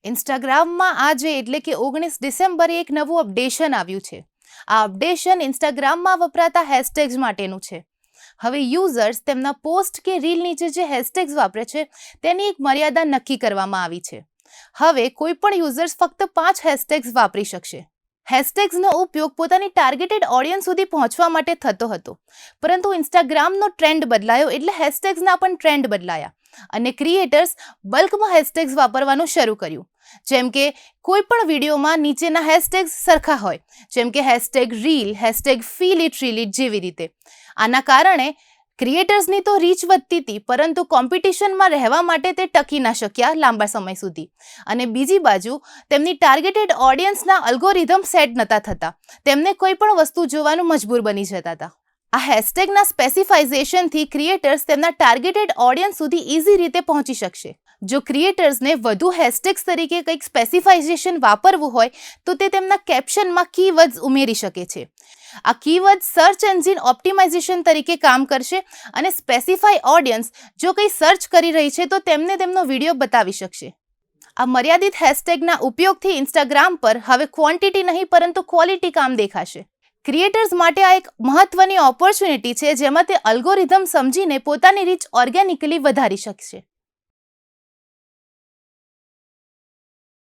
ઇન્સ્ટાગ્રામમાં આજે એટલે કે 19 ડિસેમ્બરે એક નવું અપડેશન આવ્યું છે. આ અપડેશન ઇન્સ્ટાગ્રામમાં વપરાતા હેશટેગ્સ માટેનું છે. હવે યુઝર્સ તેમના પોસ્ટ કે રીલ નીચે જે હેશટેગ્સ વાપરે છે તેની એક મર્યાદા નક્કી કરવામાં આવી છે. હવે કોઈ પણ યુઝર્સ ફક્ત 5 હેશટેગ્સ વાપરી શકશે. હેશટેગ્સનો ઉપયોગ પોતાની ટાર્ગેટેડ ઓડિયન્સ સુધી પહોંચવા માટે થતો હતો, પરંતુ ઇન્સ્ટાગ્રામનો ટ્રેન્ડ બદલાયો એટલે હેશટેગ્સના પણ ટ્રેન્ડ બદલાયા અને ક્રિએટર્સ બલ્કમાં હેશટેગ્સ વાપરવાનું શરૂ કર્યું. જેમ કે કોઈ પણ વિડીયોમાં નીચેના હેશટેગ્સ સરખા હોય, જેમ કે hashtag reel, hashtag feel it reel it જેવી રીતે. આના કારણે ક્રિએટર્સની તો રીચ વધતી હતી, પરંતુ કોમ્પિટિશનમાં રહેવા માટે તે ટકી ન શક્યા લાંબા સમય સુધી. અને બીજી બાજુ તેમની ટાર્ગેટેડ ઓડિયન્સના અલ્ગોરિધમ સેટ નહોતા થતા, તેમને કોઈ પણ વસ્તુ જોવાનું મજબૂર બની જતા હતા. આ હેશટેગના સ્પેસિફાઇઝેશનથી ક્રિએટર્સ તેમના ટાર્ગેટેડ ઓડિયન્સ સુધી ઇઝી રીતે પહોંચી શકશે. જો ક્રિએટર્સને વધુ હેશટેગ્સ તરીકે કંઈક સ્પેસિફાઇઝેશન વાપરવું હોય તો તે તેમના કેપ્શનમાં કીવર્ડ્સ ઉમેરી શકે છે. આ કીવર્ડ્સ સર્ચ એન્જિન ઓપ્ટિમાઇઝેશન તરીકે કામ કરશે અને સ્પેસિફાઈ ઓડિયન્સ જો કંઈ સર્ચ કરી રહી છે તો તેમને તેમનો વિડીયો બતાવી શકશે. આ મર્યાદિત હેશટેગના ઉપયોગથી ઇન્સ્ટાગ્રામ પર હવે ક્વોન્ટિટી નહીં પરંતુ ક્વોલિટી કામ દેખાશે. ક્રિએટર્સ માટે આ એક મહત્વની ઓપોર્ચ્યુનિટી છે જેમાં તે અલ્ગોરિધમ સમજીને પોતાની રીચ ઓર્ગેનિકલી વધારી શકશે.